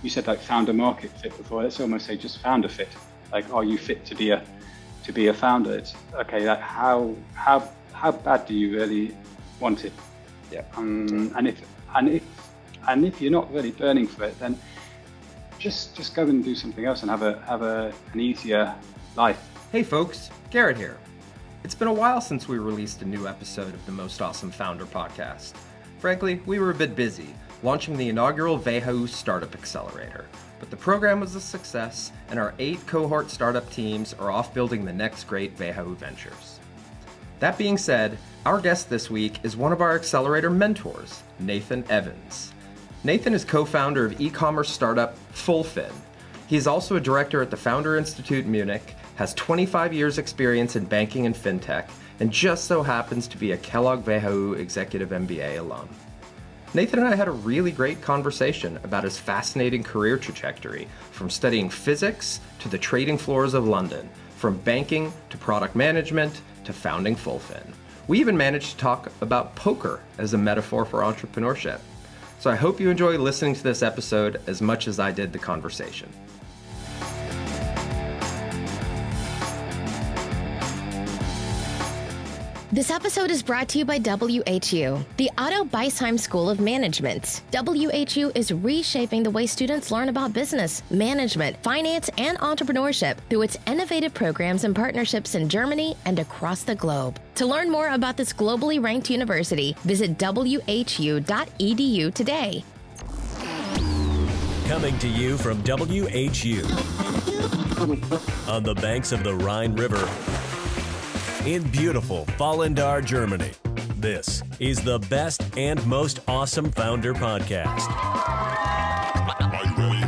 you said like founder market fit before. Let's almost say just founder fit. Like, are you fit to be a founder? It's okay. Like, how bad do you really want it? Yeah. And if you're not really burning for it, then just go and do something else and have an easier life. Hey folks, Gerrit here. It's been a while since we released a new episode of the Most Awesome Founder podcast. Frankly, we were a bit busy launching the inaugural WHU Startup Accelerator, but the program was a success and our 8 cohort startup teams are off building the next great WHU ventures. That being said, our guest this week is one of our accelerator mentors, Nathan Evans. Nathan is co-founder of e-commerce startup fulfin. He is also a director at the Founder Institute Munich, has 25 years experience in banking and FinTech, and just so happens to be a Kellogg-WHU executive MBA alum. Nathan and I had a really great conversation about his fascinating career trajectory, from studying physics to the trading floors of London, from banking to product management to founding fulfin. We even managed to talk about poker as a metaphor for entrepreneurship. So I hope you enjoy listening to this episode as much as I did the conversation. This episode is brought to you by WHU, the Otto Beisheim School of Management. WHU is reshaping the way students learn about business, management, finance, and entrepreneurship through its innovative programs and partnerships in Germany and across the globe. To learn more about this globally ranked university, visit whu.edu today. Coming to you from WHU on the banks of the Rhine River in beautiful Fallendar, Germany. This is the best and most awesome founder podcast.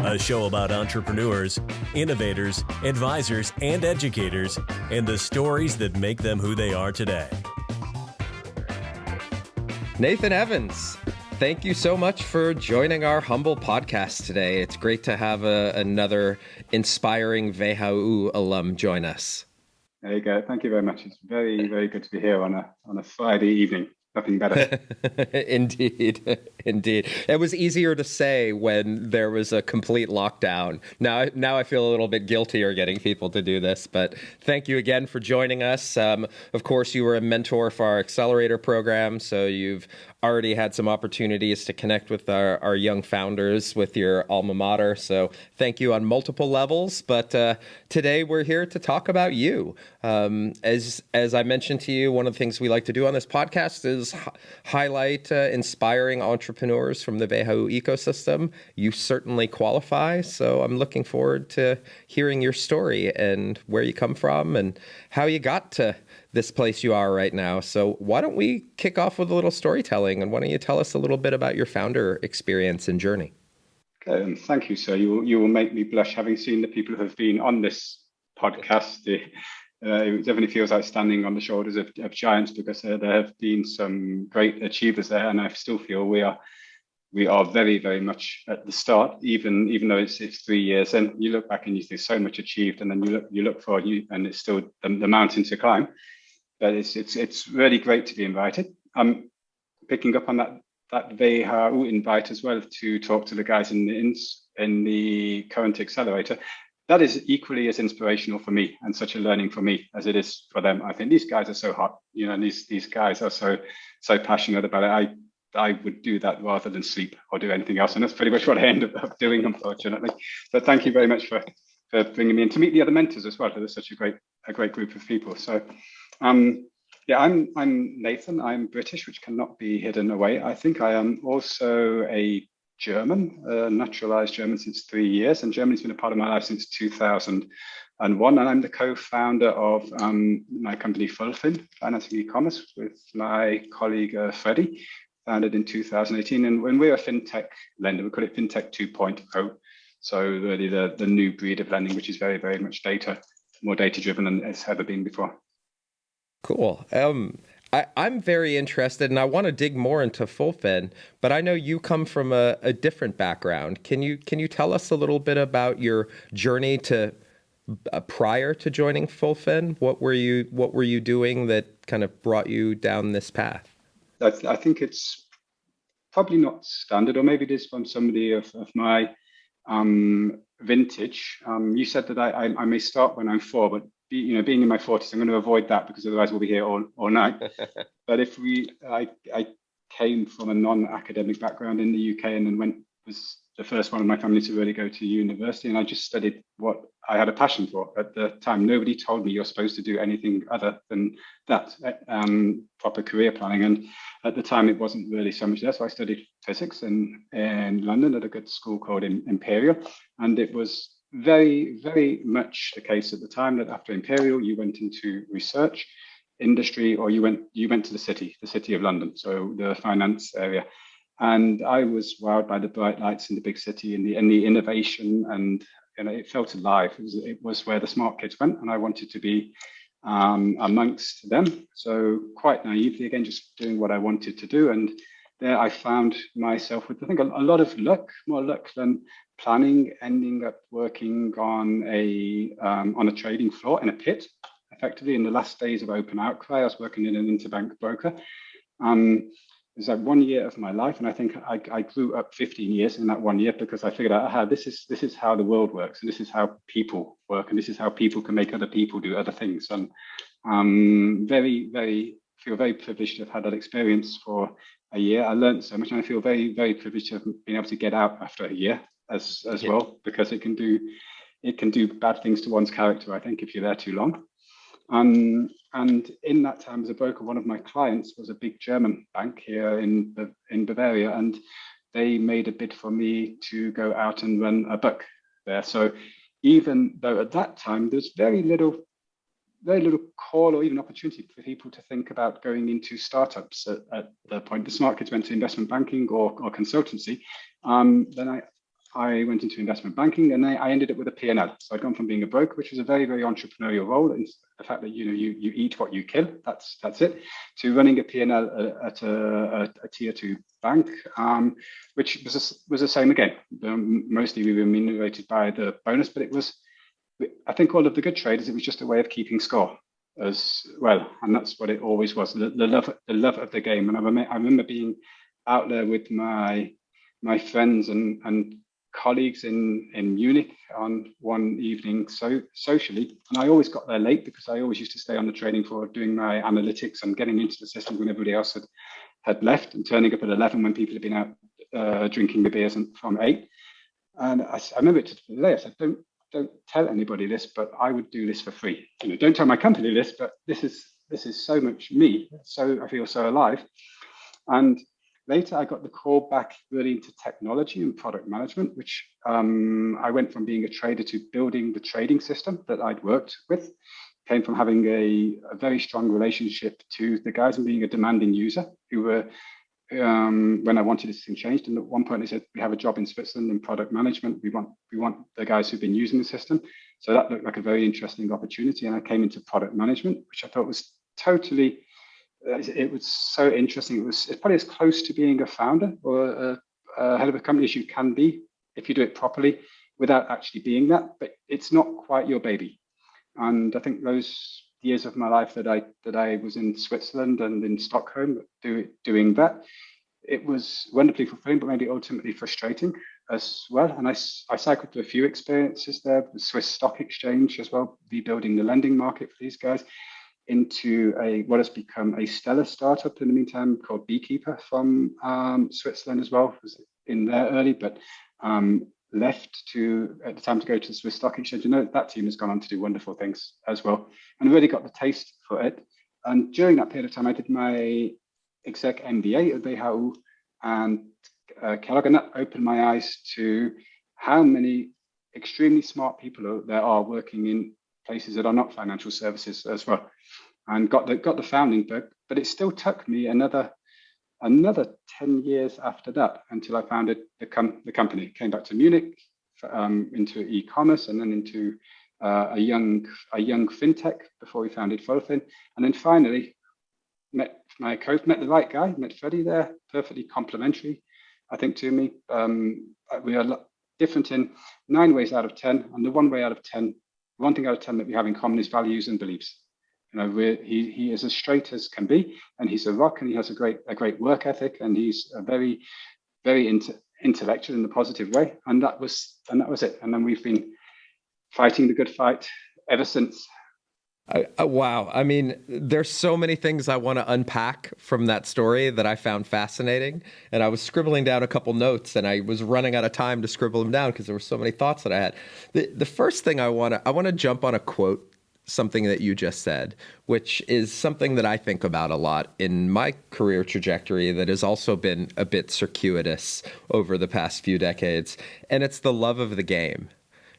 A show about entrepreneurs, innovators, advisors, and educators, and the stories that make them who they are today. Nathan Evans, thank you so much for joining our humble podcast today. It's great to have another inspiring WHU alum join us. There you go. Thank you very much. It's very, very good to be here on a Friday evening. Nothing better. Indeed. It was easier to say when there was a complete lockdown. Now I feel a little bit guiltier getting people to do this, but thank you again for joining us. Of course, you were a mentor for our accelerator program, so you've already had some opportunities to connect with our young founders with your alma mater. So thank you on multiple levels. But today we're here to talk about you. As I mentioned to you, one of the things we like to do on this podcast is highlight inspiring entrepreneurs from the WHU ecosystem. You certainly qualify. So I'm looking forward to hearing your story and where you come from and how you got to this place you are right now. So why don't we kick off with a little storytelling, and why don't you tell us a little bit about your founder experience and journey? Okay, and thank you, sir. You will make me blush having seen the people who have been on this podcast. It definitely feels like standing on the shoulders of giants, because there have been some great achievers there, and I still feel we are very, very much at the start, even though it's 3 years. And you look back and you see so much achieved, and then you look forward, and it's still the mountain to climb. But it's really great to be invited. I'm picking up on that WHU invite as well to talk to the guys in the current accelerator. That is equally as inspirational for me and such a learning for me as it is for them. I think these guys are so hot, and these guys are so passionate about it. I would do that rather than sleep or do anything else, and that's pretty much what I end up doing, unfortunately. But thank you very much for bringing me in to meet the other mentors as well. There's such a great group of people. So. I'm Nathan. I'm British, which cannot be hidden away. I think I am also a German, naturalized German since 3 years, and Germany's been a part of my life since 2001. And I'm the co-founder of my company Fulfin, financing e-commerce, with my colleague Freddie, founded in 2018. And when we're a FinTech lender, we call it FinTech 2.0. So really the new breed of lending, which is very, very much more data-driven than it's ever been before. Cool. I'm very interested, and I want to dig more into fulfin, but I know you come from a different background. Can you tell us a little bit about your journey to prior to joining fulfin? What were you doing that kind of brought you down this path? I think it's probably not standard, or maybe it is from somebody of my vintage. You said that I may start when I'm 4, but being in my 40s, I'm going to avoid that because otherwise we'll be here all night. But I came from a non-academic background in the UK, and then was the first one of my family to really go to university, and I just studied what I had a passion for at the time. Nobody told me you're supposed to do anything other than that, proper career planning. And at the time, it wasn't really so much there. So I studied physics in London at a good school called Imperial, and it was very, very much the case at the time that after Imperial, you went into research, industry, or you went to the city of London, so the finance area. And I was wowed by the bright lights in the big city and the innovation, and it felt alive. It was where the smart kids went, and I wanted to be amongst them. So quite naively, again, just doing what I wanted to do. And there I found myself with, I think, a lot of luck, more luck than planning, ending up working on a trading floor in a pit. Effectively, in the last days of Open Outcry, I was working in an interbank broker. It was like 1 year of my life, and I think I grew up 15 years in that 1 year because I figured out this is how the world works, and this is how people work, and this is how people can make other people do other things. And feel very privileged to have had that experience for a year. I learned so much, and I feel very, very privileged to have been able to get out after a year as well, because it can do bad things to one's character, I think, if you're there too long. And in that time as a broker, one of my clients was a big German bank here in Bavaria, and they made a bid for me to go out and run a book there. So even though at that time there's very little call or even opportunity for people to think about going into startups at the point, the smart kids went to investment banking or consultancy. Then I went into investment banking, and I ended up with a P&L. So I'd gone from being a broker, which was a very, very entrepreneurial role, and the fact that you eat what you kill, that's it, to running a P&L at a tier 2 bank, which was the same again. Mostly we were remunerated by the bonus, but it was, I think, all of the good traders, it was just a way of keeping score as well, and that's what it always was, the love of the game. And I remember being out there with my friends and colleagues in Munich on one evening, so socially, and I always got there late because I always used to stay on the trading floor doing my analytics and getting into the system when everybody else had left, and turning up at 11 when people had been out drinking the beers from 8. And I remember it to the day. I said, don't tell anybody this, but I would do this for free. Don't tell my company this, but this is so much me. So I feel so alive. And later, I got the call back really into technology and product management, which I went from being a trader to building the trading system that I'd worked with. Came from having a very strong relationship to the guys and being a demanding user who were, when I wanted this thing changed. And at one point they said, we have a job in Switzerland in product management. We want the guys who've been using the system. So that looked like a very interesting opportunity. And I came into product management, which I thought was totally, it was so interesting. It's probably as close to being a founder or a head of a company as you can be if you do it properly without actually being that, but it's not quite your baby. And I think those years of my life that I was in Switzerland and in Stockholm doing that, it was wonderfully fulfilling, but maybe ultimately frustrating as well. And I cycled through a few experiences there, the Swiss Stock Exchange as well, rebuilding the lending market for these guys, into what has become a stellar startup in the meantime called Beekeeper from Switzerland as well. Was in there early, but left at the time to go to the Swiss Stock Exchange. That team has gone on to do wonderful things as well, and really got the taste for it. And during that period of time, I did my exec MBA at WHU and Kellogg, and that opened my eyes to how many extremely smart people there are working in places that are not financial services as well, and got the founding bug. But it still took me another 10 years after that until I founded the company. Came back to Munich into eCommerce, and then into a young FinTech before we founded Fulfin, and then finally met the right guy, met Freddie there, perfectly complementary, I think, to me. We are different in 9 ways out of 10, and the one thing out of 10 that we have in common is values and beliefs. He is as straight as can be, and he's a rock, and he has a great work ethic, and he's very, very intellectual in the positive way, and that was it. And then we've been fighting the good fight ever since. Wow. I mean, there's so many things I want to unpack from that story that I found fascinating. And I was scribbling down a couple notes, and I was running out of time to scribble them down because there were so many thoughts that I had. The first thing I want to jump on a quote, something that you just said, which is something that I think about a lot in my career trajectory that has also been a bit circuitous over the past few decades. And it's the love of the game,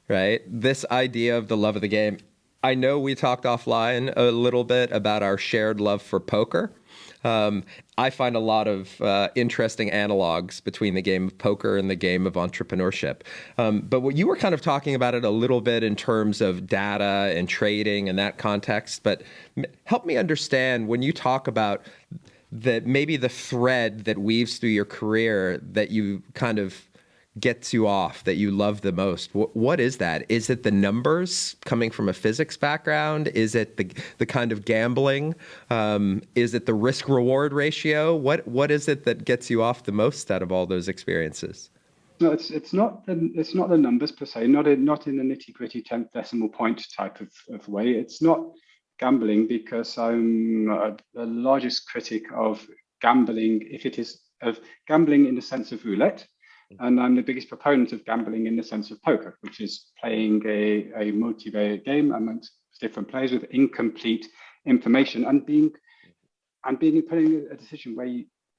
right? This idea of the love of the game. I know we talked offline a little bit about our shared love for poker. I find a lot of interesting analogs between the game of poker and the game of entrepreneurship. But what you were kind of talking about it a little bit in terms of data and trading and that context. But help me understand when you talk about maybe the thread that weaves through your career that you kind of gets you off, that you love the most. What is that? Is it the numbers coming from a physics background? Is it the kind of gambling? Is it the risk reward ratio? What is it that gets you off the most out of all those experiences? No, it's not the numbers per se, not in the nitty gritty 10th decimal point type of way. It's not gambling, because I'm the largest critic of gambling, if it is of gambling in the sense of roulette. And I'm the biggest proponent of gambling in the sense of poker, which is playing a multivariate game amongst different players with incomplete information and putting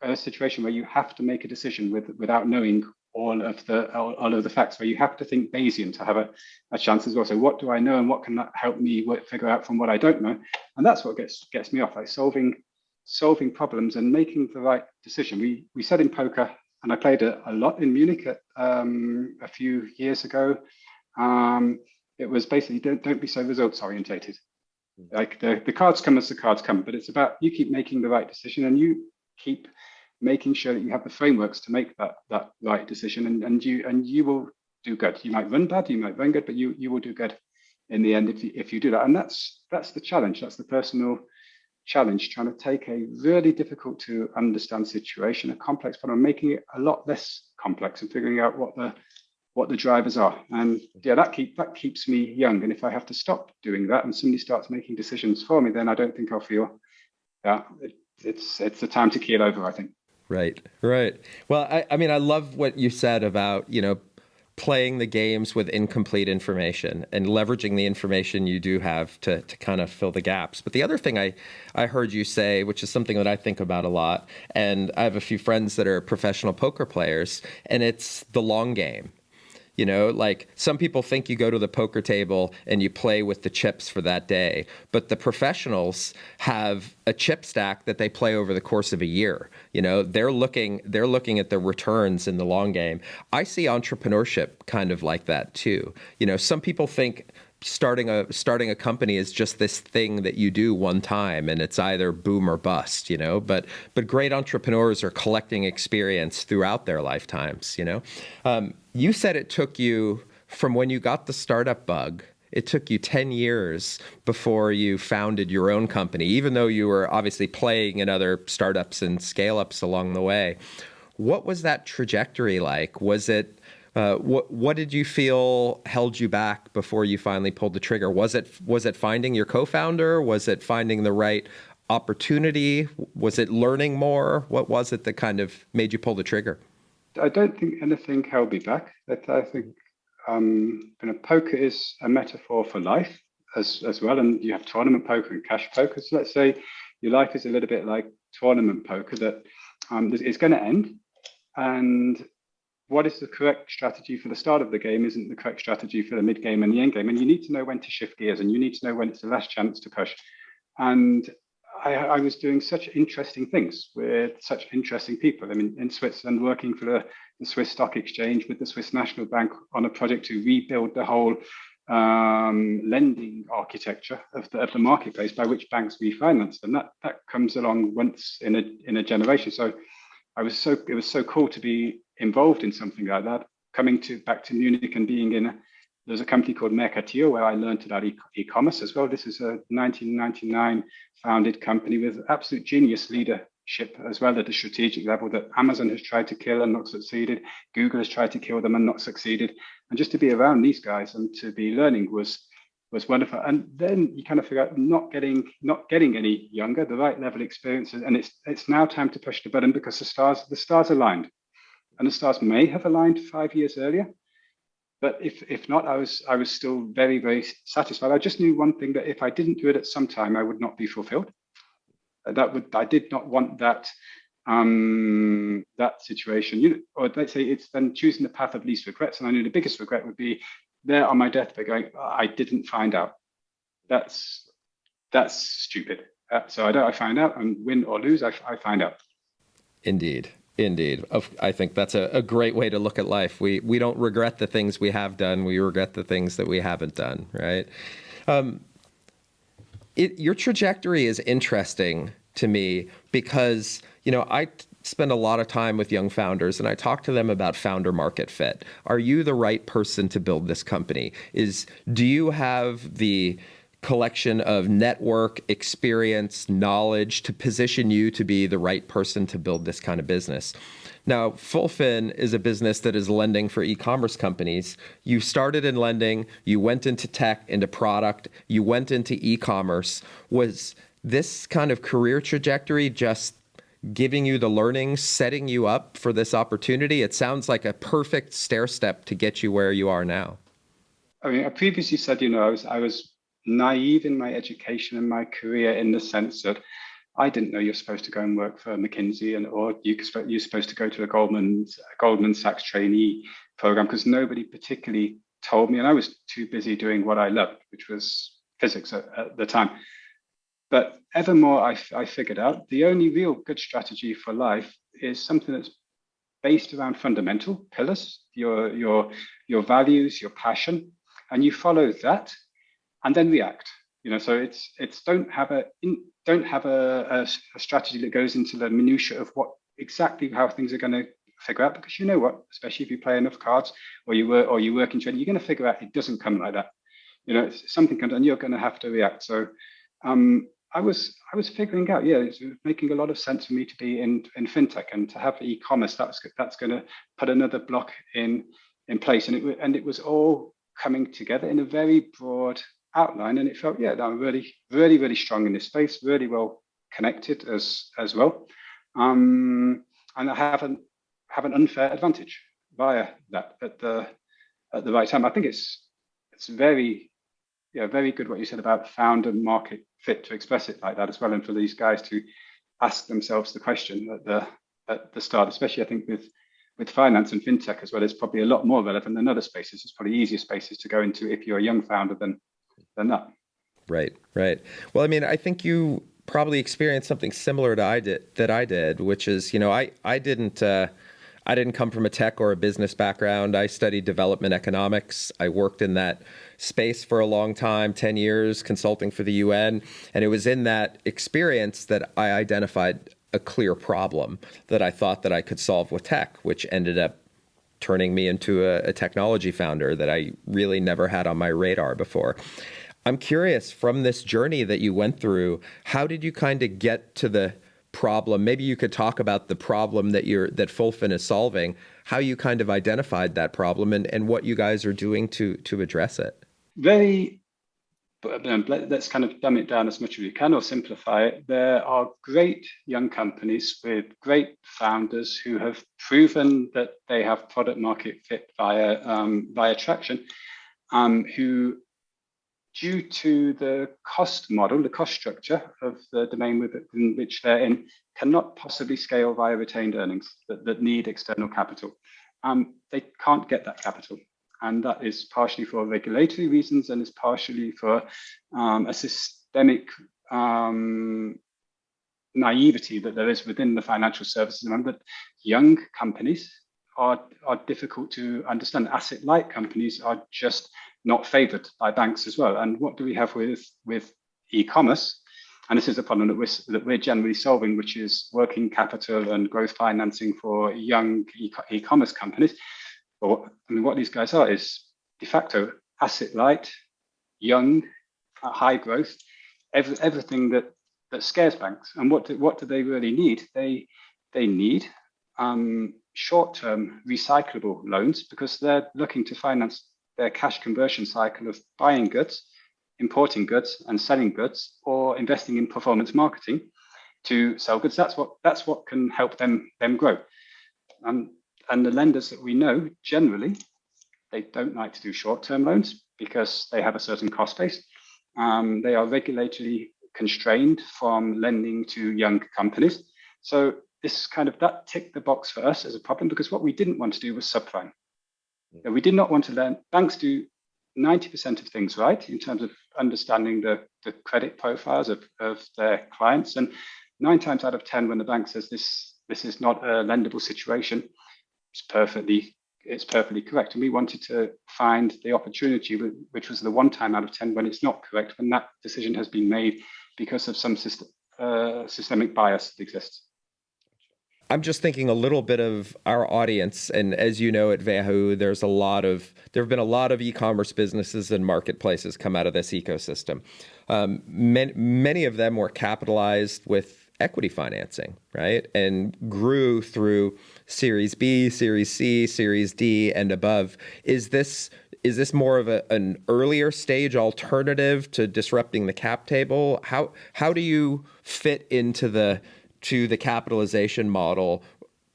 a situation where you have to make a decision without knowing all of the facts, where you have to think Bayesian to have a chance as well. So what do I know, and what can that help me figure out from what I don't know? And that's what gets me off, like solving problems and making the right decision. We said in poker, and I played a lot in Munich a few years ago. It was basically don't be so results orientated. Like the cards come as the cards come, but it's about you keep making the right decision, and you keep making sure that you have the frameworks to make that right decision, and you will do good. You might run bad, you might run good, but you will do good in the end if you do that. And that's the challenge. That's the personal challenge, trying to take a really difficult to understand situation, a complex problem, making it a lot less complex and figuring out what the drivers are. And yeah, that keeps me young. And if I have to stop doing that and somebody starts making decisions for me, then I don't think I'll feel it's the time to keel over, I think. Right. Well, I mean, I love what you said about, playing the games with incomplete information and leveraging the information you do have to kind of fill the gaps. But the other thing I heard you say, which is something that I think about a lot, and I have a few friends that are professional poker players, and it's the long game. Like some people think you go to the poker table and you play with the chips for that day, but the professionals have a chip stack that they play over the course of a year. They're looking at the returns in the long game. I see entrepreneurship kind of like that too. Some people think starting a company is just this thing that you do one time and it's either boom or bust, but great entrepreneurs are collecting experience throughout their lifetimes. You said it took you, from when you got the startup bug, it took you 10 years before you founded your own company, even though you were obviously playing in other startups and scale-ups along the way. What was that trajectory like? Was it what did you feel held you back before you finally pulled the trigger? Was it finding your co-founder? Was it finding the right opportunity? Was it learning more? What was it that kind of made you pull the trigger? I don't think anything held me back. I think poker is a metaphor for life as well, and you have tournament poker and cash poker. So let's say your life is a little bit like tournament poker, that it's going to end, and what is the correct strategy for the start of the game isn't the correct strategy for the mid game and the end game. And you need to know when to shift gears, and you need to know when it's the last chance to push. And I was doing such interesting things with such interesting people. I mean, in Switzerland, working for the Swiss Stock Exchange with the Swiss National Bank on a project to rebuild the whole lending architecture of the marketplace by which banks refinance. And that comes along once in a generation. So it was so cool to be involved in something like that. Coming back to Munich and being there's a company called Mercatio where I learned about e-commerce as well. This is a 1999 founded company with absolute genius leader as well at the strategic level that Amazon has tried to kill and not succeeded. Google has tried to kill them and not succeeded. And just to be around these guys and to be learning was wonderful. And then you kind of figure out not getting any younger, the right level experiences. And it's now time to push the button because the stars aligned. And the stars may have aligned 5 years earlier. But if not, I was still very, very satisfied. I just knew one thing, that if I didn't do it at some time, I would not be fulfilled. I did not want that situation. Or let's say it's then choosing the path of least regrets. And I knew the biggest regret would be there on my deathbed going, I didn't find out. That's stupid. So I find out, and win or lose, I find out. Indeed. I think that's a great way to look at life. We don't regret the things we have done. We regret the things that we haven't done, right? Your trajectory is interesting to me because, I spend a lot of time with young founders and I talk to them about founder market fit. Are you the right person to build this company? Do you have the collection of network, experience, knowledge to position you to be the right person to build this kind of business? Now, fulfin is a business that is lending for e-commerce companies. You started in lending, you went into tech, into product, you went into e-commerce. Was this kind of career trajectory just giving you the learning, setting you up for this opportunity? It sounds like a perfect stair step to get you where you are now. I mean, I previously said, I was naive in my education and my career in the sense that I didn't know you're supposed to go and work for McKinsey or you're supposed to go to a Goldman Sachs trainee program, because nobody particularly told me, and I was too busy doing what I loved, which was physics at the time. But evermore, I figured out the only real good strategy for life is something that's based around fundamental pillars, your values, your passion, and you follow that, and then react. So it's don't have a strategy that goes into the minutiae of what exactly how things are going to figure out, because you know what, especially if you play enough cards or you work in trading, you're going to figure out it doesn't come like that. Something comes and you're going to have to react. So I was figuring out, it's making a lot of sense for me to be in FinTech and to have e-commerce. That's going to put another block in place, and it was all coming together in a very broad outline, and it felt, I'm really, really, really strong in this space, really well connected as well, and I have an unfair advantage via that at the right time. I think it's very good what you said about founder market fit, to express it like that as well, and for these guys to ask themselves the question at the start, especially I think with finance and FinTech as well, is probably a lot more relevant than other spaces. It's probably easier spaces to go into if you're a young founder than that. Right. Well, I mean, I think you probably experienced something similar to I did, which is, I didn't come from a tech or a business background. I studied development economics. I worked in that space for a long time, 10 years, consulting for the UN. And it was in that experience that I identified a clear problem that I thought that I could solve with tech, which ended up turning me into a technology founder that I really never had on my radar before. I'm curious, from this journey that you went through, how did you kind of get to the problem? Maybe you could talk about the problem that fulfin is solving, how you kind of identified that problem and what you guys are doing to address it. Let's kind of dumb it down as much as we can or simplify it. There are great young companies with great founders who have proven that they have product market fit via traction, who, due to the cost model, the cost structure of the domain in which they're in, cannot possibly scale via retained earnings that need external capital. They can't get that capital. And that is partially for regulatory reasons and is partially for a systemic naivety that there is within the financial services. Remember that young companies are difficult to understand. Asset-light companies are just not favored by banks as well. And what do we have with e-commerce? And this is a problem that we're generally solving, which is working capital and growth financing for young e-commerce companies. But what these guys are is de facto asset light, young, high growth, everything that that scares banks. And what do they really need? They need short-term recyclable loans, because they're looking to finance their cash conversion cycle of buying goods, importing goods, and selling goods, or investing in performance marketing to sell goods. That's what can help them grow. And the lenders that we know, generally, they don't like to do short-term loans because they have a certain cost base. They are regulatorily constrained from lending to young companies. So this that ticked the box for us as a problem, because what we didn't want to do was subprime. We did not want to lend. Banks do 90% of things right in terms of understanding the credit profiles of their clients. And 9 times out of 10, when the bank says this is not a lendable situation, it's perfectly correct. And we wanted to find the opportunity, which was the 1 time out of 10 when it's not correct, when that decision has been made because of some systemic bias that exists. I'm just thinking a little bit of our audience, and as you know, at WHU, there have been a lot of e-commerce businesses and marketplaces come out of this ecosystem. Many of them were capitalized with equity financing, right, and grew through Series B, Series C, Series D, and above. Is this more of an earlier stage alternative to disrupting the cap table? How do you fit into the capitalization model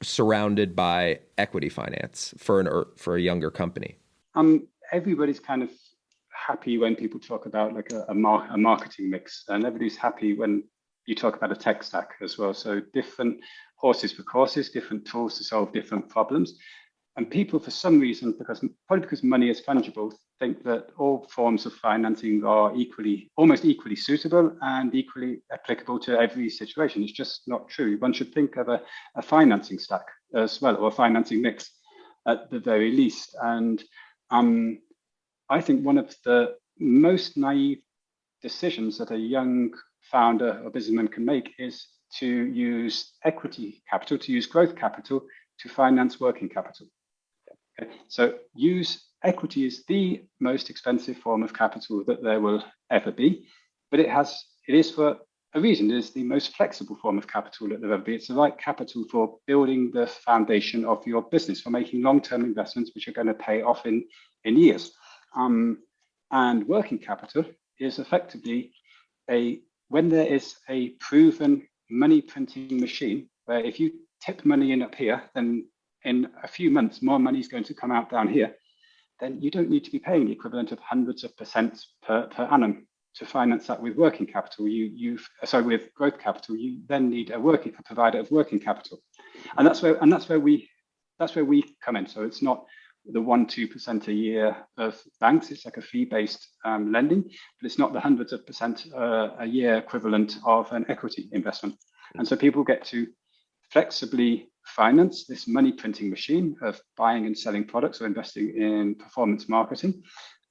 surrounded by equity finance for a younger company? Everybody's kind of happy when people talk about like a marketing mix, and everybody's happy when you talk about a tech stack as well. So different horses for courses, different tools to solve different problems. And people, for some reason, probably because money is fungible, think that all forms of financing are almost equally suitable and equally applicable to every situation. It's just not true. One should think of a financing stack as well, or a financing mix at the very least. And I think one of the most naive decisions that a young founder or businessman can make is to use equity capital, to use growth capital to finance working capital. Okay. So equity is the most expensive form of capital that there will ever be, but it is for a reason. It is the most flexible form of capital that there will ever be. It's the right capital for building the foundation of your business, for making long-term investments which are going to pay off in years. And working capital is effectively when there is a proven money printing machine, where if you tip money in up here, then in a few months, more money is going to come out down here, then you don't need to be paying the equivalent of hundreds of percent per annum to finance that with working capital. With growth capital, you then need a provider of working capital, and that's where we come in. So it's not the 1-2% a year of banks. It's like a fee-based lending, but it's not the hundreds of percent a year equivalent of an equity investment. And so people get to flexibly finance this money printing machine of buying and selling products or investing in performance marketing,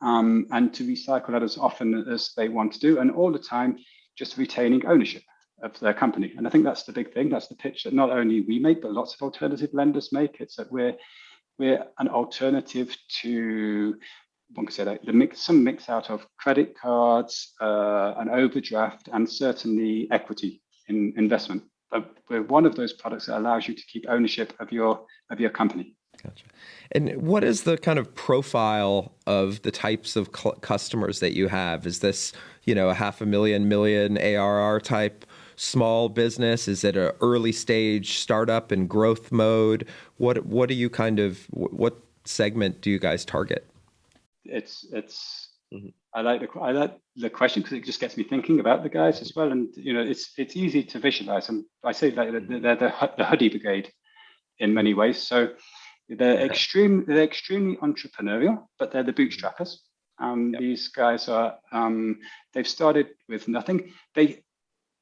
and to recycle that as often as they want to do, and all the time just retaining ownership of their company. And I think that's the big thing. That's the pitch that not only we make, but lots of alternative lenders make. It's that we're an alternative to, one could say that, some mix out of credit cards, an overdraft, and certainly equity in investment. But we're one of those products that allows you to keep ownership of your company. Gotcha. And what is the kind of profile of the types of customers that you have? Is this, a $500,000, million ARR type small business? Is it an early stage startup in growth mode? What segment do you guys target? I like the question because it just gets me thinking about the guys as well. And it's easy to visualize. And I say they're the hoodie brigade in many ways. So they're extremely entrepreneurial, but they're the bootstrappers. These guys are they've started with nothing.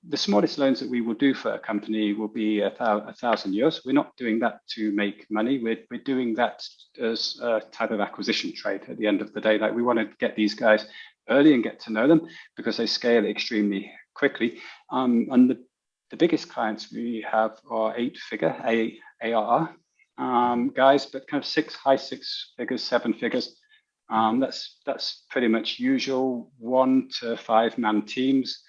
The smallest loans that we will do for a company will be 1,000 euros. We're not doing that to make money. We're doing that as a type of acquisition trade at the end of the day. Like, we want to get these guys early and get to know them because they scale extremely quickly. And the biggest clients we have are 8-figure ARR guys, but kind of high six figures, 7 figures. That's pretty much usual. 1 to 5 man teams.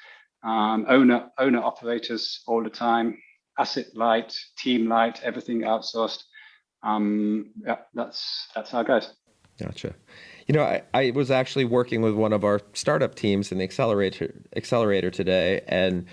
owner operators all the time, asset light, team light, everything outsourced. That's how it goes. Gotcha. I was actually working with one of our startup teams in the accelerator today, and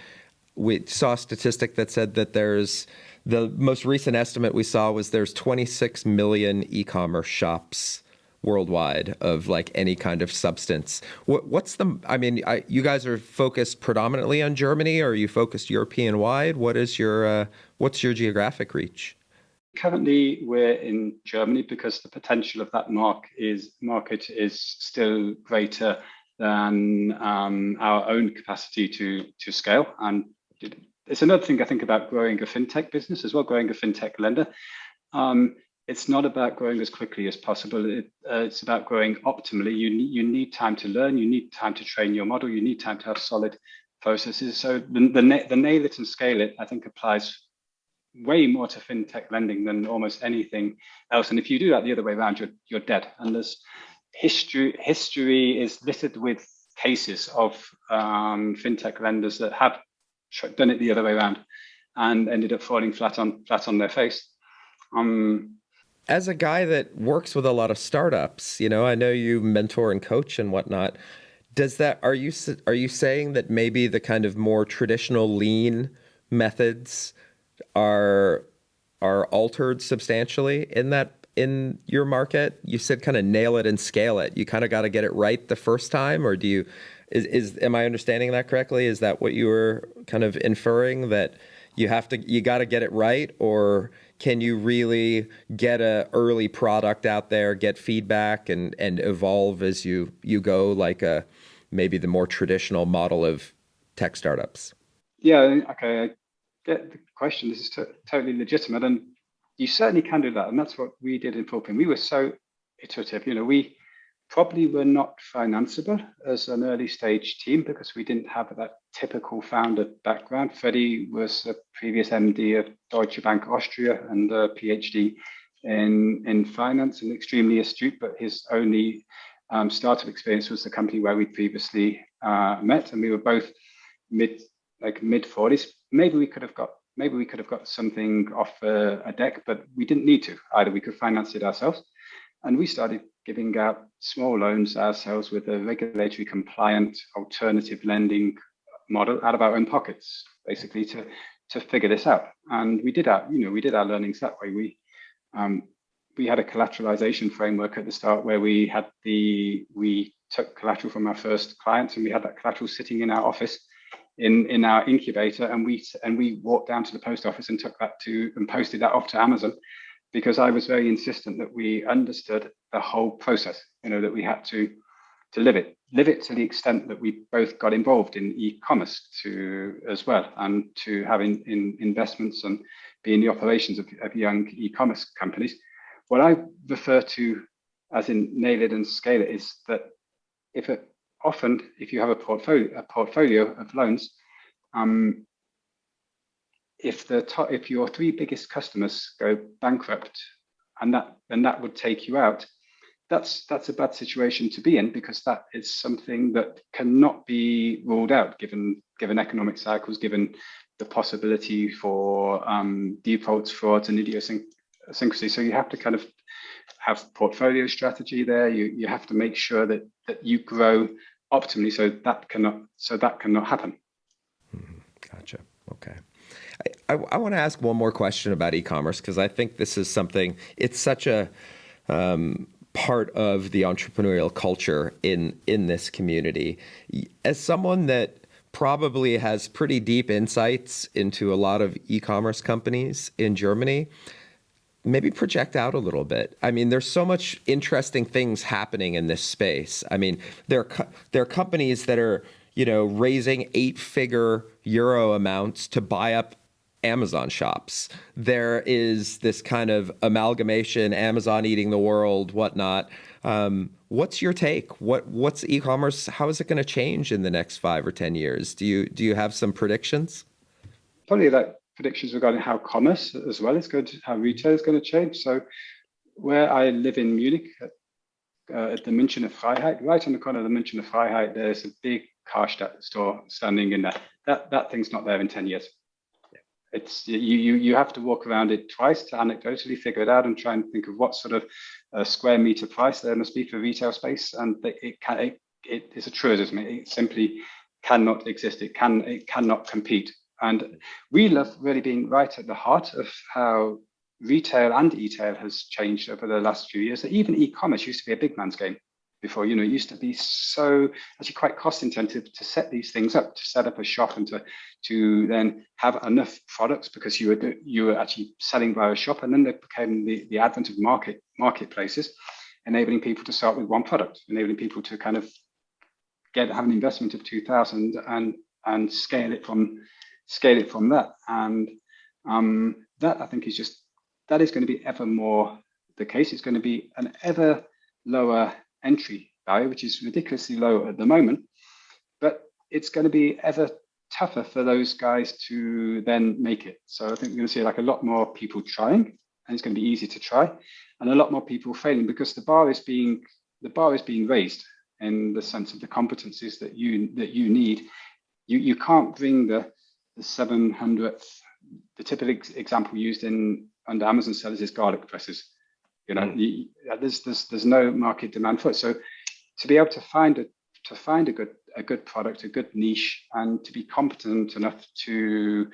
we saw a statistic that said that the most recent estimate we saw was there's 26 million e-commerce shops worldwide of like any kind of substance. You guys are focused predominantly on Germany, or are you focused European wide? What's your geographic reach? Currently, we're in Germany because the potential of that market is still greater than our own capacity to scale. And it's another thing I think about growing a FinTech business as well, growing a FinTech lender. It's not about growing as quickly as possible. It's about growing optimally. You need time to learn. You need time to train your model. You need time to have solid processes. So the nail it and scale it, I think, applies way more to FinTech lending than almost anything else. And if you do that the other way around, you're dead. And there's history is littered with cases of FinTech lenders that have done it the other way around and ended up falling flat on their face. As a guy that works with a lot of startups, I know you mentor and coach and whatnot. Are you saying that maybe the kind of more traditional lean methods are altered substantially in your market? You said kind of nail it and scale it. You kind of got to get it right the first time, or am I understanding that correctly? Is that what you were kind of inferring, that you got to get it right, or can you really get a early product out there, get feedback and evolve as you go, like maybe the more traditional model of tech startups? Yeah, okay. I get the question. This is totally legitimate, and you certainly can do that. And that's what we did in fulfin. We were so iterative. We probably were not financeable as an early stage team because we didn't have that typical founder background. Freddie was a previous MD of Deutsche Bank Austria and a PhD in finance and extremely astute, but his only startup experience was the company where we previously met, and we were both mid 40s. Maybe we could have got something off a deck, but we didn't need to either. We could finance it ourselves, and we started giving out small loans ourselves with a regulatory compliant alternative lending model out of our own pockets, basically to figure this out. And we did our learnings that way. We had a collateralization framework at the start where we took collateral from our first clients, and we had that collateral sitting in our office in our incubator, and we walked down to the post office and took that and posted that off to Amazon, because I was very insistent that we understood the whole process, that we had to live it to the extent that we both got involved in e-commerce as well, and to having investments and be in the operations of young e-commerce companies. What I refer to as in nail it and scale it is that if you have a portfolio of loans, if your three biggest customers go bankrupt, and that would take you out, that's a bad situation to be in, because that is something that cannot be ruled out given economic cycles, given the possibility for defaults, frauds, and idiosyncrasy. So you have to kind of have portfolio strategy there. You have to make sure that you grow optimally so that cannot happen. Gotcha. Okay. I want to ask one more question about e-commerce, because I think this is something, it's such a part of the entrepreneurial culture in this community. As someone that probably has pretty deep insights into a lot of e-commerce companies in Germany, maybe project out a little bit. I mean, there's so much interesting things happening in this space. I mean, there are companies that are, raising 8-figure euro amounts to buy up Amazon shops. There is this kind of amalgamation, Amazon eating the world, whatnot. What's your take? What's e-commerce? How is it going to change in the next 5 or 10 years? Do you have some predictions? Probably like predictions regarding how commerce as well is going to, how retail is going to change. So where I live in Munich, at the Münchner Freiheit, right on the corner of the Münchner Freiheit, there's a big car store standing in there. that thing's not there in 10 years. It's you have to walk around it twice to anecdotally figure it out and try and think of what sort of square meter price there must be for retail space, and it is a truism. It simply cannot exist. It cannot compete. And we love really being right at the heart of how retail and e-tail has changed over the last few years. Even e-commerce used to be a big man's game before. It used to be so actually quite cost intensive to set these things up, to set up a shop and to then have enough products, because you were actually selling via a shop. And then there became the advent of marketplaces, enabling people to start with one product, enabling people to kind of have an investment of 2,000 and scale it from that. And that, I think, that is going to be ever more the case. It's going to be an ever lower entry value, which is ridiculously low at the moment, but it's going to be ever tougher for those guys to then make it. So I think we're going to see like a lot more people trying, and it's going to be easy to try, and a lot more people failing, because the bar is being raised in the sense of the competencies that you need. You can't bring the 700th. The typical example used under Amazon sellers is garlic presses. There's no market demand for it. So to be able to find a good product, a good niche, and to be competent enough to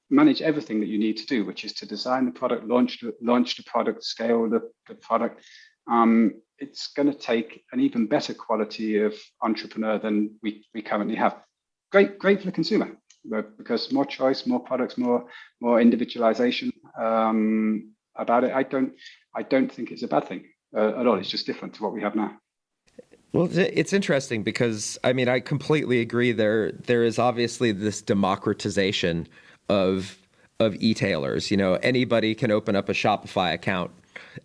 manage everything that you need to do, which is to design the product, launch the product, scale the product. It's going to take an even better quality of entrepreneur than we currently have. Great for the consumer, because more choice, more products, more individualization about it. I don't think it's a bad thing at all. It's just different to what we have now. Well, it's interesting because, I mean, I completely agree. There is obviously this democratization of e-tailers. Anybody can open up a Shopify account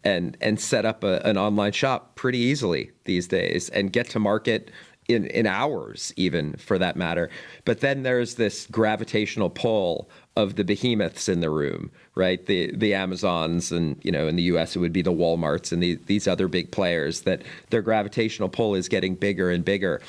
and set up an online shop pretty easily these days and get to market in hours, even, for that matter. But then there's this gravitational pull of the behemoths in the room, right? The Amazons, and in the US it would be the Walmarts and these other big players, that their gravitational pull is getting bigger and bigger.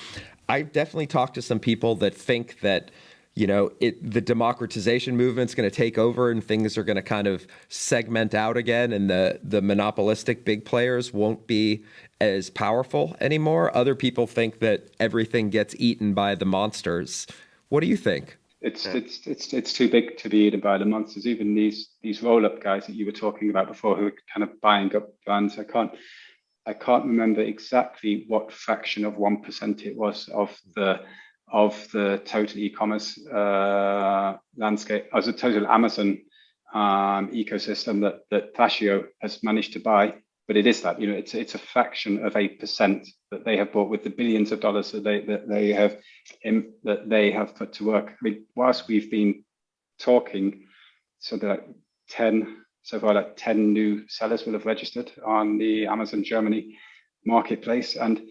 I've definitely talked to some people that think that the democratization movement's going to take over and things are going to kind of segment out again, and the monopolistic big players won't be as powerful anymore. Other people think that everything gets eaten by the monsters. What do you think? It's too big to be eaten by the monsters. Even these roll-up guys that you were talking about before, who are kind of buying up brands. I can't remember exactly what fraction of 1% it was of the total e-commerce landscape, as a total Amazon ecosystem that Thrasio has managed to buy. But it is that, it's a fraction of 8% that they have bought with the billions of dollars that they have put to work. I mean, whilst we've been talking, like 10 new sellers will have registered on the Amazon Germany marketplace. And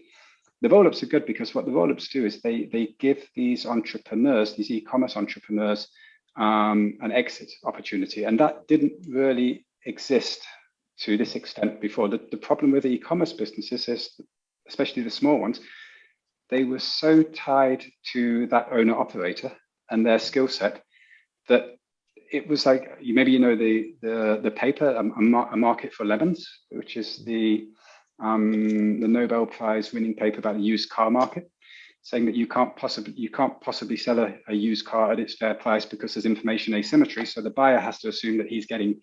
the roll-ups are good, because what the roll-ups do is they give these entrepreneurs, these e-commerce entrepreneurs, an exit opportunity. And that didn't really exist to this extent before. The problem with the e-commerce businesses is, especially the small ones, they were so tied to that owner operator and their skill set that it was like, maybe the paper, A Market for Lemons, which is the Nobel Prize winning paper about the used car market, saying that you can't possibly sell a used car at its fair price because there's information asymmetry. So the buyer has to assume that he's going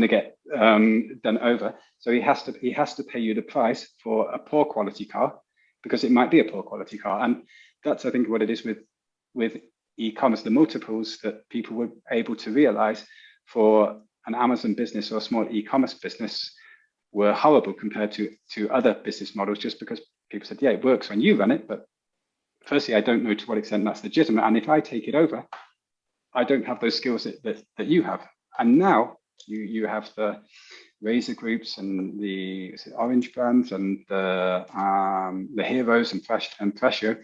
to get done over. So he has to pay you the price for a poor quality car, because it might be a poor quality car. And that's, I think, what it is with e-commerce. The multiples that people were able to realize for an Amazon business or a small e-commerce business were horrible compared to other business models, just because people said, yeah, it works when you run it, but firstly, I don't know to what extent that's legitimate. And if I take it over, I don't have those skills that you have. And now you have the Rayzor Groups and the Orange brands and the Heroes and Thrasio.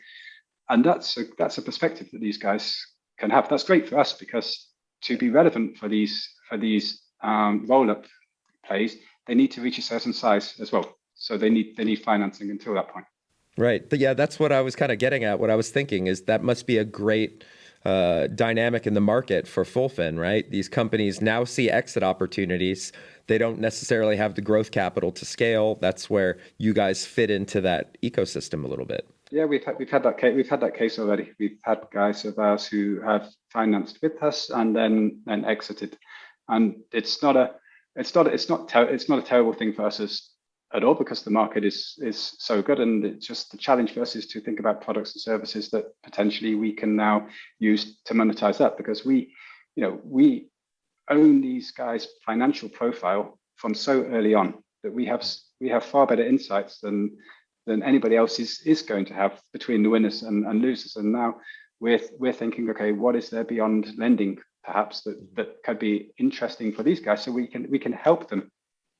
And that's a perspective that these guys can have. That's great for us, because to be relevant for these roll-up plays, they need to reach a certain size as well. So they need financing until that point. Right. But yeah, that's what I was kind of getting at. What I was thinking is that must be a great dynamic in the market for fulfin, right? These companies now see exit opportunities. They don't necessarily have the growth capital to scale. That's where you guys fit into that ecosystem a little bit. Yeah, we've had that case already. We've had guys of ours who have financed with us and then exited, and it's not a terrible thing for us at all, because the market is so good, and it's just the challenge for us is to think about products and services that potentially we can now use to monetize that, because we own these guys' financial profile from so early on that we have far better insights than anybody else is going to have between the winners and losers. And now we're thinking, okay, what is there beyond lending perhaps that could be interesting for these guys, so we can help them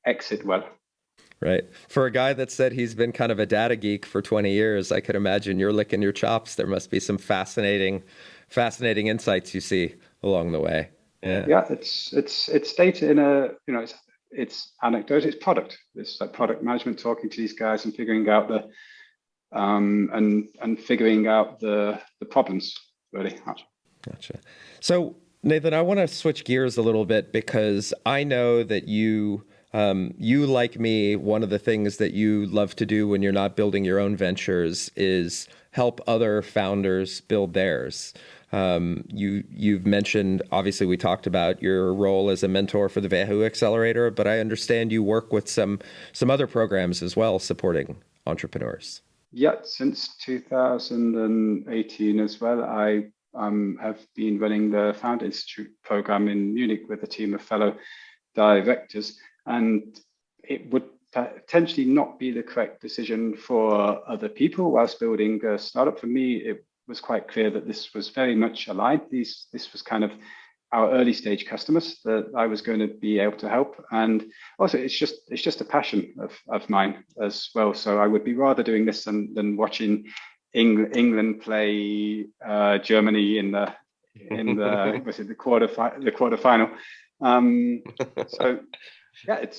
exit well. Right. For a guy that said he's been kind of a data geek for 20 years, I could imagine you're licking your chops. There must be some fascinating insights you see along the way. Yeah, it's data in a, it's anecdote, it's product. It's like product management, talking to these guys and figuring out the problems, really. Gotcha. So Nathan, I want to switch gears a little bit, because I know that you like me, one of the things that you love to do when you're not building your own ventures is help other founders build theirs. You've mentioned, obviously we talked about your role as a mentor for the WHU Accelerator, but I understand you work with some other programs as well supporting entrepreneurs. Yeah, since 2018 as well, I have been running the Founder Institute program in Munich with a team of fellow directors. And it would potentially not be the correct decision for other people whilst building a startup. For me, it was quite clear that this was very much aligned. This was kind of our early stage customers that I was going to be able to help. And also it's just a passion of mine as well. So I would be rather doing this than watching England play Germany in the quarterfinal. So yeah, I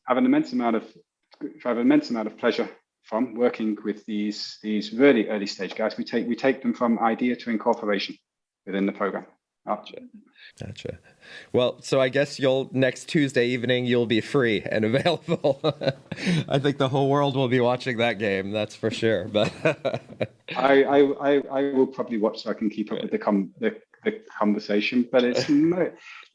have an immense amount of pleasure from working with these really early stage guys. We take them from idea to incorporation within the program. Gotcha. Well, so I guess next Tuesday evening you'll be free and available. I think the whole world will be watching that game. That's for sure. But I will probably watch so I can keep up with the conversation. But it's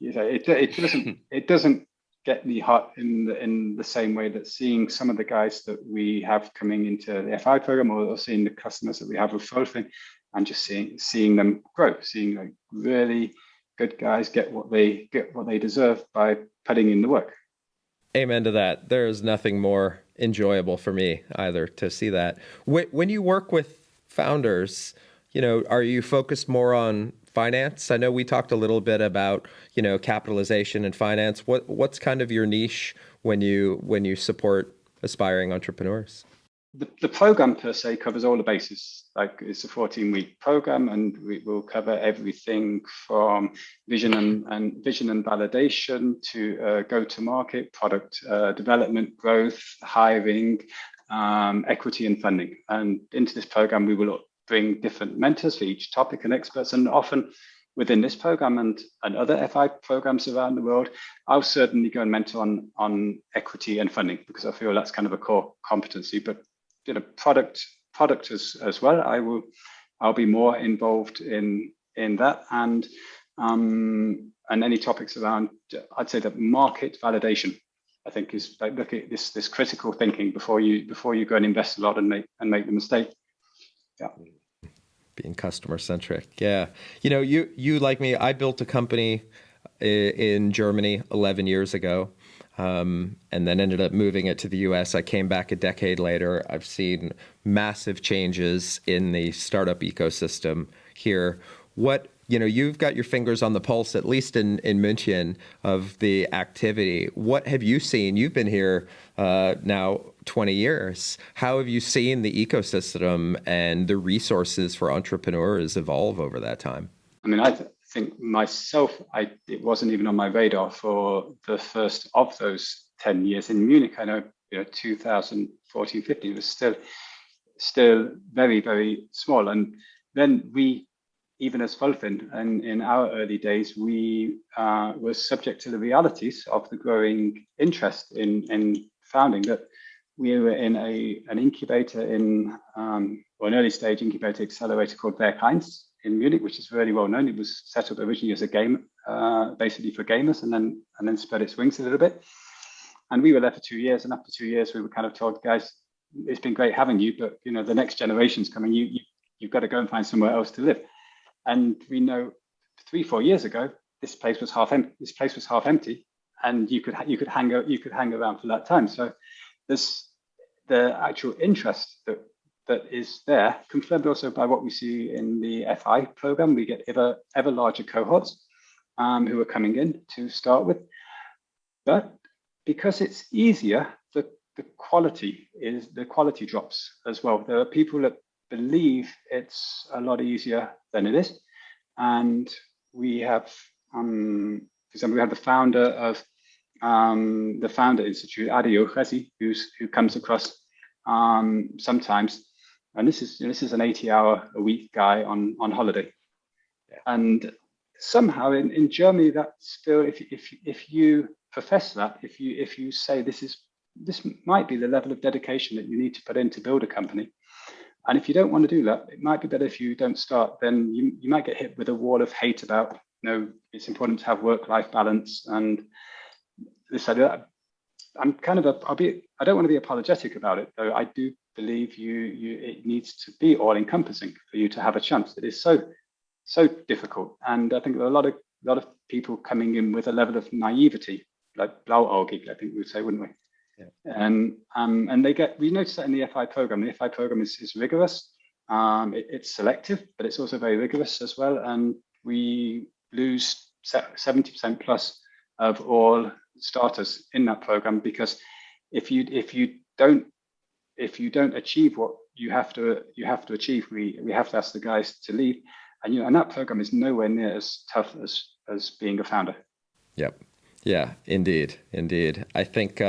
it doesn't get me hot in the same way that seeing some of the guys that we have coming into the FI program, or seeing the customers that we have with fulfin, and just seeing them grow, seeing like really good guys get what they deserve by putting in the work. Amen to that. There is nothing more enjoyable for me either to see that. When you work with founders, are you focused more on finance? I know we talked a little bit about, capitalization and finance. What's kind of your niche when you support aspiring entrepreneurs? The program per se covers all the bases. Like, it's a 14-week program, and we will cover everything from vision and validation to go-to-market, product development, growth, hiring, equity, and funding. And into this program, we will bring different mentors for each topic and experts. And often within this program and other FI programs around the world, I'll certainly go and mentor on equity and funding, because I feel that's kind of a core competency. But product as well, I'll be more involved in that, and any topics around, I'd say, the market validation, I think, is like, look at this critical thinking before you go and invest a lot and make the mistake. Yeah. Being customer centric. Yeah. You like me, I built a company in Germany 11 years ago. And then ended up moving it to the US. I came back a decade later. I've seen massive changes in the startup ecosystem here. You've got your fingers on the pulse, at least in München, of the activity. What have you seen? You've been here now 20 years. How have you seen the ecosystem and the resources for entrepreneurs evolve over that time? I mean, I think myself, it wasn't even on my radar for the first of those 10 years in Munich. I know, 2014, 15 was still very, very small. And then we, even as fulfin, and in our early days, we were subject to the realities of the growing interest in founding. That we were in an incubator or an early stage incubator accelerator called Werk1 in Munich, which is very well known. It was set up originally as a game, basically for gamers, and then spread its wings a little bit. And we were there for 2 years, and after 2 years, we were kind of told, guys, it's been great having you, but the next generation's coming. You've got to go and find somewhere else to live. And we know 3-4 years ago, this place was half empty, and you could hang around for that time. So the actual interest that is there, confirmed also by what we see in the FI program. We get ever larger cohorts who are coming in to start with, but because it's easier, the quality drops as well. There are people that believe it's a lot easier than it is, and we have, for example, we have the founder of the Founder Institute, Gerrit, who comes across sometimes, and this is an 80-hour-a-week guy on holiday, and somehow in Germany that's still, if you profess that, if you say this might be the level of dedication that you need to put in to build a company, and if you don't want to do that, it might be better if you don't start. Then you might get hit with a wall of hate about it's important to have work-life balance and this idea. I'm kind of I don't want to be apologetic about it, though. I do believe it needs to be all-encompassing for you to have a chance. It is so difficult, and I think there are a lot of people coming in with a level of naivety, like blauäugig, I think we would say, wouldn't we? Yeah. And we notice that in the FI program. The FI program is rigorous. It's selective, but it's also very rigorous as well. And we lose 70% plus of all starters in that program, because if you don't achieve what you have to achieve, we have to ask the guys to leave. And that program is nowhere near as tough as being a founder. Yep. Yeah, indeed. I think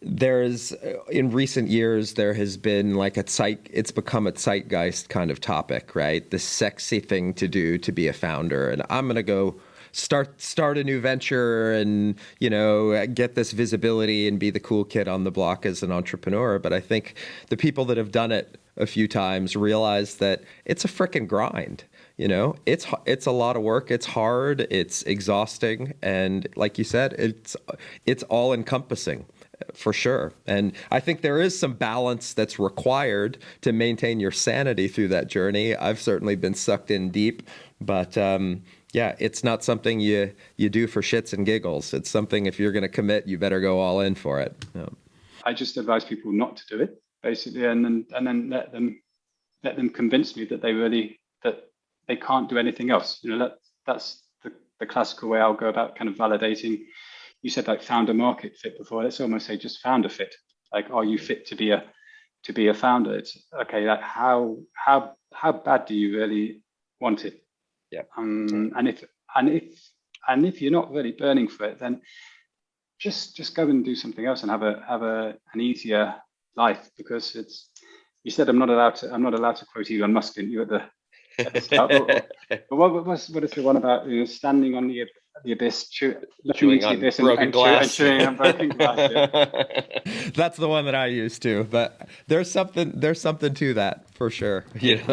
there's, in recent years, there has been it's become a zeitgeist kind of topic, right? The sexy thing to do to be a founder. And I'm going to go start a new venture and, get this visibility and be the cool kid on the block as an entrepreneur. But I think the people that have done it a few times realize that it's a frickin' grind. It's a lot of work. It's hard. It's exhausting. And like you said, it's all encompassing for sure. And I think there is some balance that's required to maintain your sanity through that journey. I've certainly been sucked in deep, but it's not something you do for shits and giggles. It's something, if you're going to commit, you better go all in for it. Yeah. I just advise people not to do it, basically, and then let them convince me that they can't do anything else. That's the classical way I'll go about kind of validating. You said like founder market fit before. Let's almost say just founder fit. Like, are you fit to be a founder? It's okay. Like how bad do you really want it? Yeah. And if you're not really burning for it, then just go and do something else and have an easier life, because you said I'm not allowed to quote Elon Musk, didn't you, at the start? But what is the one about standing on the abyss, looking into the abyss and chewing on broken glass? Yeah. That's the one that I used to, but there's something to that for sure. Yes,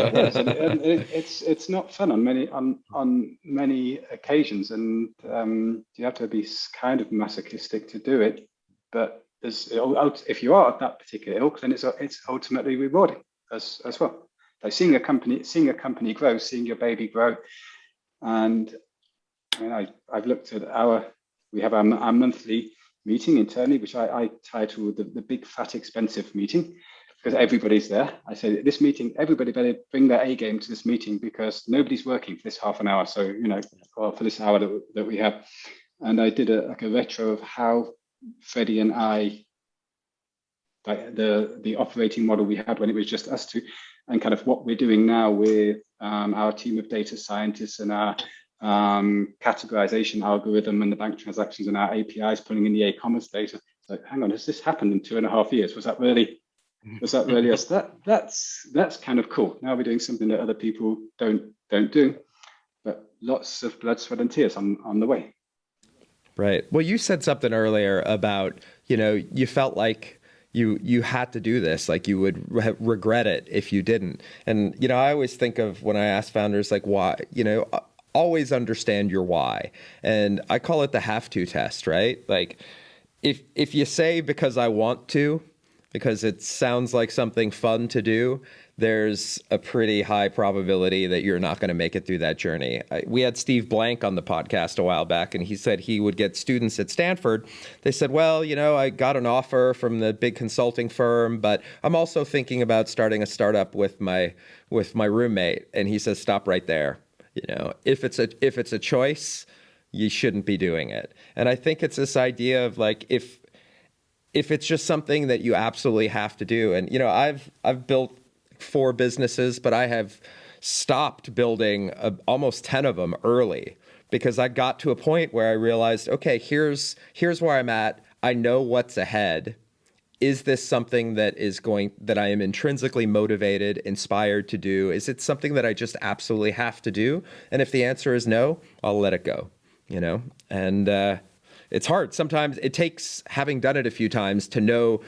it's not fun on many occasions, and you have to be kind of masochistic to do it. But if you are at that particular ilk, then it's ultimately rewarding as well. Like seeing a company grow, seeing your baby grow. And I've looked at we have our monthly meeting internally, which I title the big fat expensive meeting, because everybody's there. I say this meeting, everybody better bring their A game to this meeting, because nobody's working for this half an hour. So, or for this hour that we have. And I did a retro of how Freddie and I, like the operating model we had when it was just us two, and kind of what we're doing now with our team of data scientists and our categorization algorithm and the bank transactions and our APIs pulling in the eCommerce data. So hang on, has this happened in 2.5 years? Was that really, Was that really us? That's kind of cool. Now we're doing something that other people don't do, but lots of blood, sweat, and tears on the way. Right. Well, you said something earlier about, you felt like you had to do this, like you would regret it if you didn't. And, I always think of when I ask founders, like, why, always understand your why. And I call it the have to test, right? Like if you say because I want to, because it sounds like something fun to do, there's a pretty high probability that you're not going to make it through that journey. We had Steve Blank on the podcast a while back, and he said he would get students at Stanford. They said, well, I got an offer from the big consulting firm, but I'm also thinking about starting a startup with my roommate. And he says, stop right there. If it's a choice, you shouldn't be doing it. And I think it's this idea of like, if it's just something that you absolutely have to do. And, I've built 4 businesses, but I have stopped building almost 10 of them early because I got to a point where I realized, okay, here's where I'm at. I know what's ahead. Is this something that I am intrinsically motivated, inspired to do? Is it something that I just absolutely have to do? And if the answer is no, I'll let it go, and, it's hard. Sometimes it takes having done it a few times to know,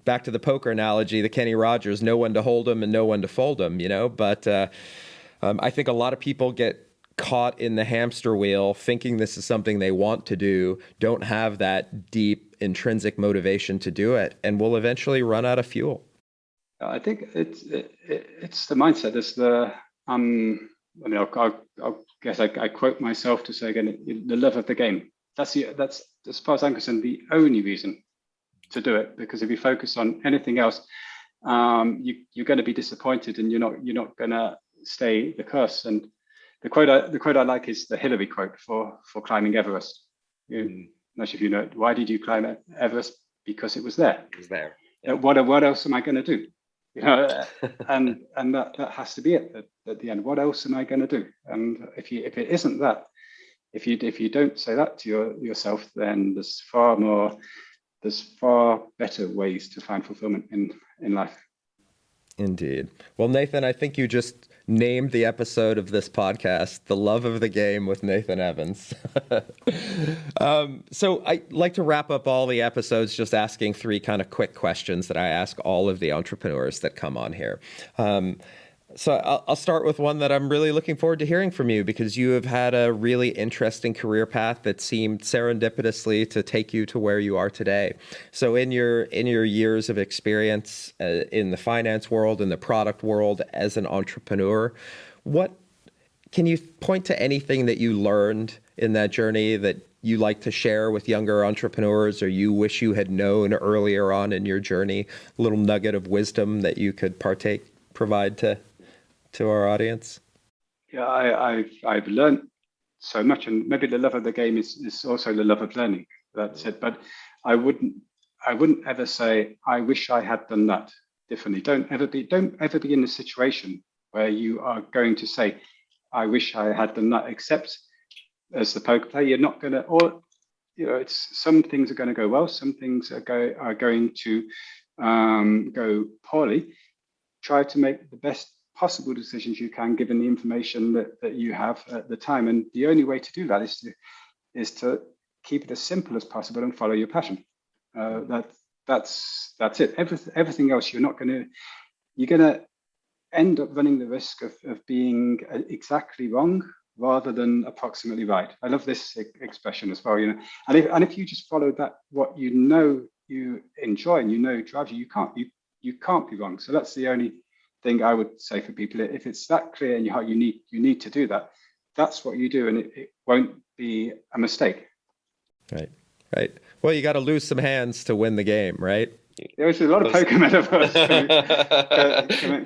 back to the poker analogy, the Kenny Rogers, know when to hold them and know when to fold them, but I think a lot of people get caught in the hamster wheel thinking this is something they want to do, don't have that deep intrinsic motivation to do it, and will eventually run out of fuel. I think it's the mindset. It's the I guess I quote myself to say again, the love of the game. That's as far as I'm concerned, the only reason to do it. Because if you focus on anything else, you're going to be disappointed, and you're not going to stay the course. And the quote I like is the Hillary quote for climbing Everest. I'm not sure if you know it. Why did you climb Everest? Because it was there. It was there. Yep. What else am I going to do? And that has to be it at the end. What else am I going to do? And if it isn't that, if you don't say that to yourself, then there's far better ways to find fulfillment in life. Indeed. Well, Nathan, I think you just named the episode of this podcast, The Love of the Game with Nathan Evans. So I like to wrap up all the episodes just asking 3 kind of quick questions that I ask all of the entrepreneurs that come on here. So I'll start with one that I'm really looking forward to hearing from you, because you have had a really interesting career path that seemed serendipitously to take you to where you are today. So in your years of experience in the finance world, in the product world as an entrepreneur, what can you point to anything that you learned in that journey that you like to share with younger entrepreneurs, or you wish you had known earlier on in your journey, a little nugget of wisdom that you could provide to our audience? Yeah, I've learned so much, and maybe the love of the game is also the love of learning. That's it. But I wouldn't ever say I wish I had done that differently. Don't ever be in a situation where you are going to say I wish I had done that. Except as the poker player, you're not going to, or it's some things are going to go well, some things are going to go poorly. Try to make the best possible decisions you can, given the information that you have at the time. And the only way to do that is to keep it as simple as possible and follow your passion. That's it. Everything else, you're going to end up running the risk of being exactly wrong rather than approximately right. I love this expression as well. And if you just follow that, what you enjoy and drives you, you can't be wrong. So that's the only thing I would say for people. If it's that clear in your heart, you need to do that. That's what you do, and it won't be a mistake. Right. Well, you got to lose some hands to win the game, right? There's a lot of poker metaphors coming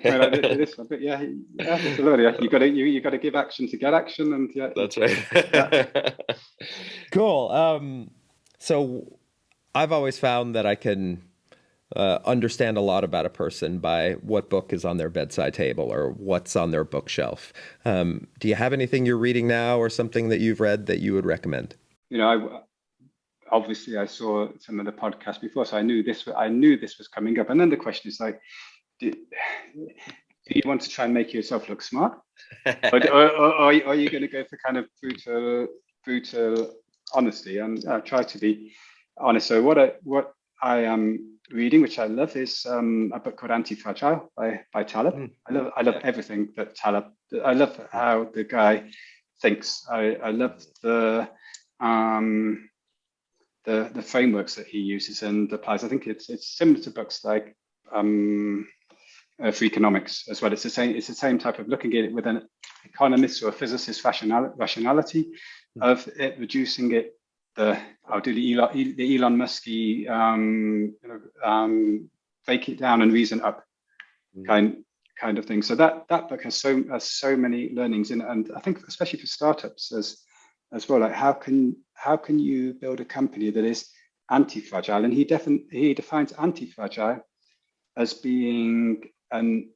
out of this one, but yeah, absolutely. You got to give action to get action, and yeah, that's right. Yeah. Cool. So I've always found that I can understand a lot about a person by what book is on their bedside table or what's on their bookshelf. Do you have anything you're reading now or something that you've read that you would recommend? obviously I saw some of the podcasts before, so I knew this was coming up. And then the question is like, do you want to try and make yourself look smart, or are you going to go for kind of brutal honesty? And I try to be honest. So what I am reading, which I love, is a book called Anti-Fragile by Taleb. I love everything that Taleb. I love how the guy thinks. I love the frameworks that he uses and applies. I think it's similar to books like for economics as well. It's the same type of looking at it with an economist or a physicist rationality of it, reducing it. I'll do the Elon Musky break it down and reason up kind of thing. So that book has so many learnings in it, and I think especially for startups as well. Like how can you build a company that is anti-fragile? And he defines anti-fragile as being an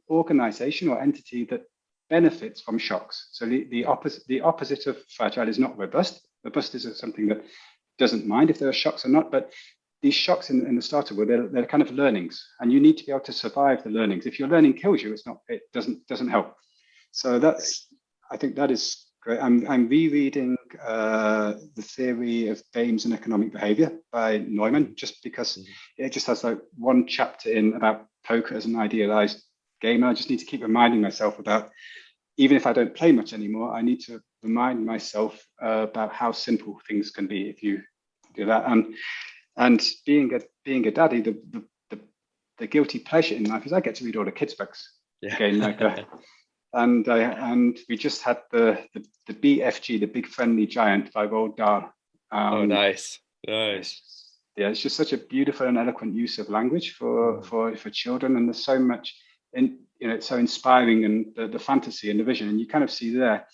organization or entity that benefits from shocks. So the opposite of fragile is not robust. Robust is something that doesn't mind if there are shocks or not, but these shocks in the startup world, they're kind of learnings, and you need to be able to survive the learnings. If your learning kills you, it doesn't help. So I think that is great. I'm rereading The Theory of Games and Economic Behavior by Neumann, just because it just has like one chapter in about poker as an idealized game. I just need to keep reminding myself about, even if I don't play much anymore, I need to remind myself about how simple things can be if you do that. And being a daddy, the guilty pleasure in life is I get to read all the kids' books. Yeah. Again, and we just had the BFG, the Big Friendly Giant by Roald Dahl. Nice. Yeah, it's just such a beautiful and eloquent use of language for children, and there's so much it's so inspiring, and the fantasy and the vision, and you kind of see there.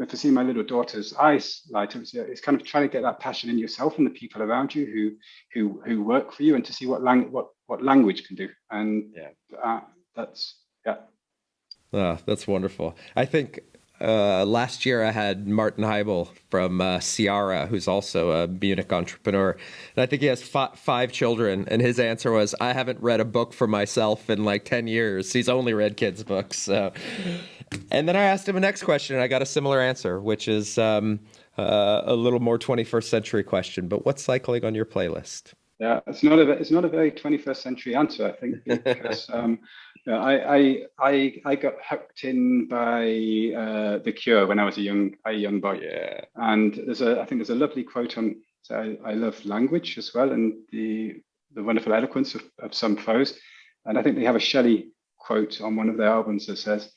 To see my little daughter's eyes light up, it's kind of trying to get that passion in yourself and the people around you who work for you, and to see what language can do. And that's wonderful. I think last year I had Martin Heibel from Ciara, who's also a Munich entrepreneur, and I think he has 5 children, and his answer was, I haven't read a book for myself in like 10 years. He's only read kids' books. So. And then I asked him a next question, and I got a similar answer, which is a little more 21st century question. But what's cycling on your playlist? Yeah, it's not a very 21st century answer, I think, because I got hooked in by The Cure when I was a young boy. Yeah. And I think there's a lovely quote on. So I love language as well, and the wonderful eloquence of some prose. And I think they have a Shelley quote on one of their albums that says,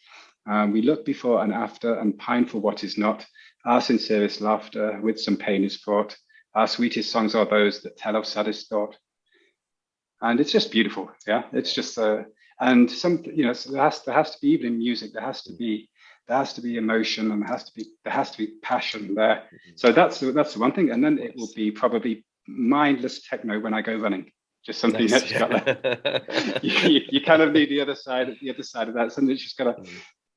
we look before and after and pine for what is not. Our sincerest laughter with some pain is fraught. Our sweetest songs are those that tell of saddest thought. And it's just beautiful. Yeah, it's just and some so there has to be, even in music, there has to be emotion, and there has to be passion there. So that's the one thing. And then it will be probably mindless techno when I go running. Just something that's got like, you kind of need the other side of that. Something that's just got to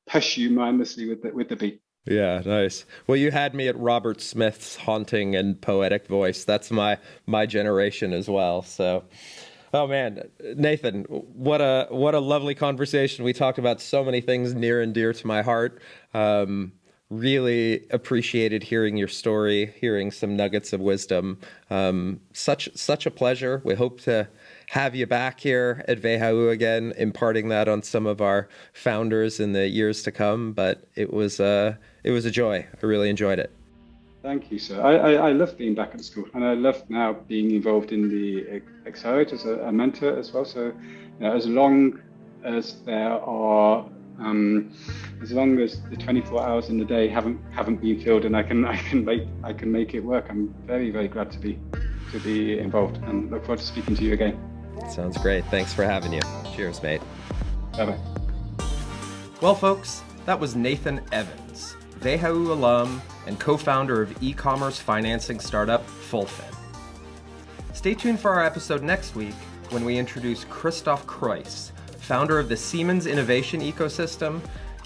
push you mindlessly with the beat. Yeah, nice. Well, you had me at Robert Smith's haunting and poetic voice. That's my generation as well. So, oh man, Nathan, what a lovely conversation. We talked about so many things near and dear to my heart. Really appreciated hearing your story, hearing some nuggets of wisdom. Such a pleasure. We hope to have you back here at WHU again, imparting that on some of our founders in the years to come. But it was a joy. I really enjoyed it. Thank you, sir. I love being back at school, and I love now being involved in the Accelerate as a mentor as well. So, as long as there are as long as the 24 hours in the day haven't been filled, and I can make it work, I'm very, very glad to be involved, and look forward to speaking to you again. Sounds great. Thanks for having you. Cheers, mate. Bye-bye. Well, folks, that was Nathan Evans, WHU alum and co-founder of e-commerce financing startup fulfin. Stay tuned for our episode next week when we introduce Christoph Kreuss, founder of the Siemens Innovation Ecosystem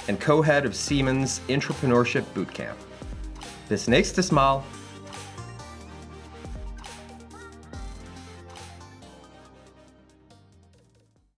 and co-head of Siemens Entrepreneurship Bootcamp. Bis nächstes Mal.